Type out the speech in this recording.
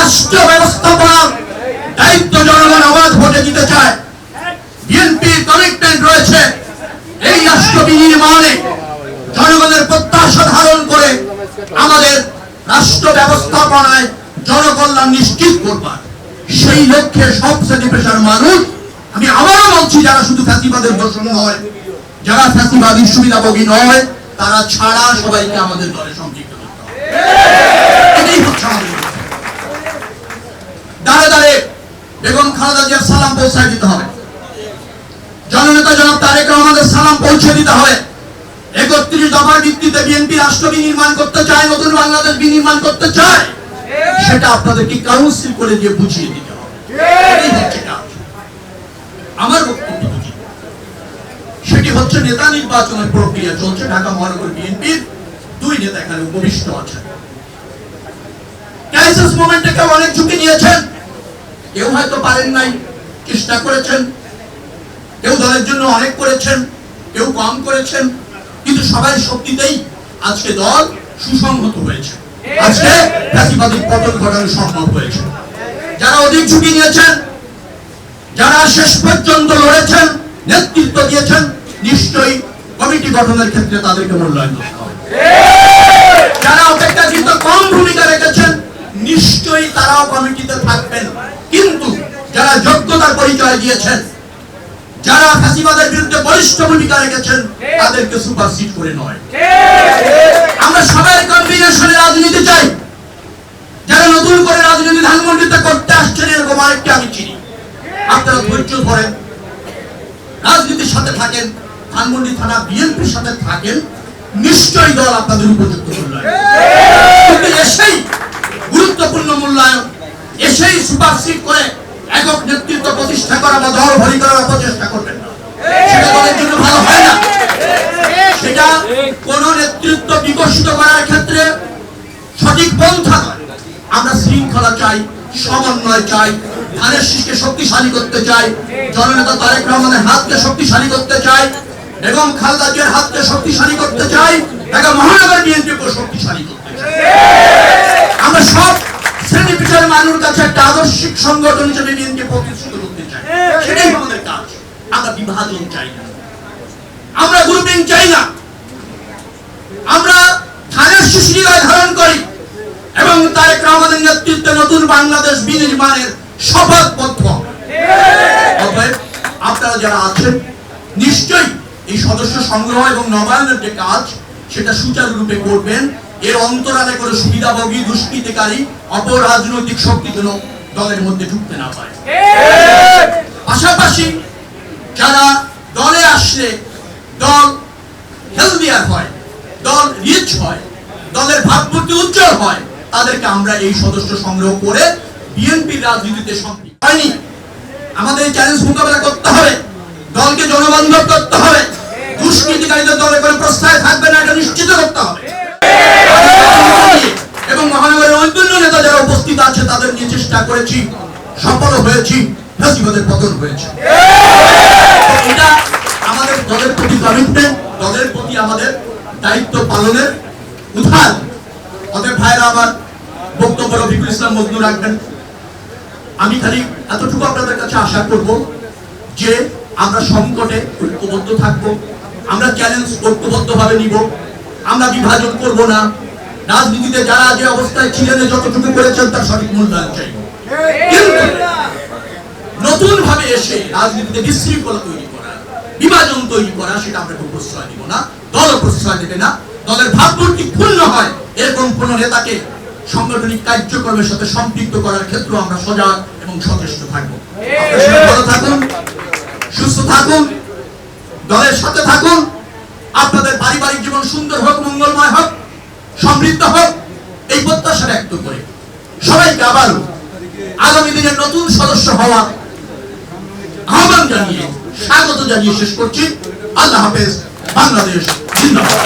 রাষ্ট্র ব্যবস্থাপনার দায়িত্ব জনগণ অবাধ ভোটে দিতে চায়। বিএনপির কমিটমেন্ট রয়েছে এই রাষ্ট্র বিনির্মাণে জনগণের প্রত্যাশা ধারণ করে আমাদের রাষ্ট্র ব্যবস্থাপনায় জনকল্যাণ নিশ্চিত করবার। সেই লক্ষ্যে সব শ্রেণী পেশার মানুষ, আমি আবারও বলছি, যারা শুধু ফ্যাসিবাদের দোষণ নয়, যারা ফ্যাসিবাদী সুবিধাভোগী নয়, তারা ছাড়া সবাইকে আমাদের দলে সম্পৃক্ত করতে হবে। এটাই হচ্ছে আমাদের দাঁড়ে দাঁড়ে বেগম খালেদা জিয়ার সালাম পৌঁছে দিতে হবে। জননেতা জনাব তারেক রহমানের সালাম পৌঁছে দিতে হবে। ৩১ দফার ভিত্তিতে বিএনপি রাষ্ট্র বিনির্মাণ করতে চায়, নতুন বাংলাদেশ বিনির্মাণ করতে চায়, সেটা আপনাদেরকে কাউন্সিল করে দিয়ে বুঝিয়ে দিতে হবে। এটাই হচ্ছে কাজ। আমার বক্তব্য সেটি হচ্ছে নেতা নির্বাচনের প্রক্রিয়া চলছে। ঢাকা মহানগর বিএনপির 2 নেতা এখানে উপবিষ্ট আছেন। ক্রাইসিস মোমেন্টে কেউ অনেক ঝুঁকি নিয়েছেন, কেউ হয়তো পারেন নাই, চেষ্টা করেছেন, কেউ দলের জন্য অনেক করেছেন, কেউ কম করেছেন, কিন্তু সবাই শক্তিতেই আজকে দল সুসংহত হয়েছে। আজকে ফ্যাসিবাদী পতন ঘটানো সম্ভব হয়েছে। যারা অধিক ঝুঁকি নিয়েছেন, যারা শেষ পর্যন্ত লড়েছেন, নেতৃত্ব দিয়েছেন, নিশ্চয়ই কমিটি গঠনের ক্ষেত্রে তাদেরকে মূল্যায়ন করতে হবে। যারা অপেক্ষাকৃত কম ভূমিকা রেখেছেন, নিশ্চয়ই তারাও কমিটিতে থাকবেন। কিন্তু যারা যোগ্যতার পরিচয় দিয়েছেন, যারা ফ্যাসিবাদের বিরুদ্ধে বলিষ্ঠ ভূমিকা রেখেছেন, তাদেরকে সুপারসিড করে নয়। আমরা সবাই কম্বিনেশনে রাজনীতি চাই। যারা নতুন করে রাজনীতি ধানমন্ডিতে করতে আসছেন, এরকম আরেকটি আমি চিনি। আপনারা ধৈর্য ধরেন, রাজনীতির সাথে থাকেন, ধানমন্ডি থানা বিএনপির সাথে থাকেন, নিশ্চয়ই দল আপনাদের উপযুক্ত মূল্যায়ন। কিন্তু এসেই গুরুত্বপূর্ণ মূল্যায়ন, এসেই সুপারসিড করে একক নেতৃত্ব প্রতিষ্ঠা করা বা দল ভরি করার অপচেষ্টা করবেন না। সেটা দলের জন্য ভালো হয় না। সেটা কোন নেতৃত্ব বিকশিত করার ক্ষেত্রে সঠিক পন্থা নয়। আমরা শৃঙ্খলা চাই, সমন্বয় চাই, ধানের শীষকে শক্তিশালী করতে চাই, জননেতা তারেক রহমানের হাতকে শক্তিশালী করতে চাই, বেগম খালেদা জিয়ার হাতকে শক্তিশালী করতে চাই, ঢাকা মহানগর বিএনপিকে শক্তিশালী করতে চাই। আমরা সব শ্রেণী পেশার মানুষের কাছে একটা আদর্শিক সংগঠন হিসেবে বিএনপি প্রতিষ্ঠিত করতে চাই। সেটাই আমাদের কাজ। আমরা বিভাজন চাই না, আমরা গ্রুপিং চাই না। আমরা ধানের শীষ হৃদয় ধারণ করি এবং তারেক রহমানের নেতৃত্বে নতুন বাংলাদেশ বিনির্মাণের শপথবদ্ধ। আপনারা যারা আছেন, নিশ্চয়ই এই সদস্য সংগ্রহ এবং নবায়নের যে কাজ, সেটা সুচারুরূপে করবেন। এর অন্তরালে করে সুবিধাভোগী, দুষ্কৃতিকারী, অপরাজনৈতিক শক্তি যেন দলের মধ্যে ঢুকতে না পারে। পাশাপাশি যারা দলে আসলে দল হেলদিয়ার হয়, দল রিচ হয়, দলের ভাবমূর্তি উজ্জ্বল হয়, তাদেরকে আমরা এই সদস্য সংগ্রহ করে বিএনপির রাজনীতিতে সম্পৃক্ত হয়নি। আমাদের এই চ্যালেঞ্জ মোকাবেলা করতে হবে, দলকে জনবান্ধব করতে হবে, দুষ্কৃতিকারীদের দলে করে প্রশ্রয় থাকবে না, এটা নিশ্চিত করতে হবে। এবং মহানগরের অন্যান্য নেতা যারা উপস্থিত আছে, তাদের নিয়ে চেষ্টা করেছি, সফল হয়েছি, ফ্যাসিবাদের পতন হয়েছে। এটা আমাদের দলের প্রতি কমিটমেন্ট, দলের প্রতি আমাদের দায়িত্ব পালনের উদাহরণ। অতএব ভাইরা আমার বক্তব্য রফিকুল ইসলাম মজনু রাখবেন। আমি খালি এতটুকু আপনাদের কাছে আশা করব যে আমরা সংকটে ঐক্যবদ্ধ থাকবো, আমরা চ্যালেঞ্জ ঐক্যবদ্ধভাবে নিব, আমরা বিভাজন করব না। রাজনীতিতে যারা যে অবস্থায় ছিলেন, যতটুকু করেছেন তার সঠিক মূল্যায়ন চাই। কিন্তু নতুন ভাবে এসে রাজনীতিতে বিশৃঙ্খলা তৈরি করা, বিভাজন তৈরি করা, সেটা আমরা কেউ প্রশ্রয় দিব না, দলও প্রশ্রয় দেবে না। দলের ভাবমূর্তি ক্ষুণ্ণ হয় এরকম কোন নেতাকে সাংগঠনিক কার্যক্রমের সাথে সম্পৃক্ত করার ক্ষেত্রে আমরা সজাগ এবং সচেষ্ট থাকবো। আপনারা ভালো থাকুন, সুস্থ থাকুন, দলের সাথে থাকুন। আপনাদের পারিবারিক জীবন সুন্দর হোক, মঙ্গলময় হোক, সমৃদ্ধ হোক, এই প্রত্যাশা ব্যক্ত করে সবাইকে আবারও আগামী দিনের নতুন সদস্য হওয়া আহ্বান জানিয়ে, স্বাগত জানিয়ে শেষ করছি। আল্লাহ হাফেজ। বাংলাদেশ জিন্দাবাদ।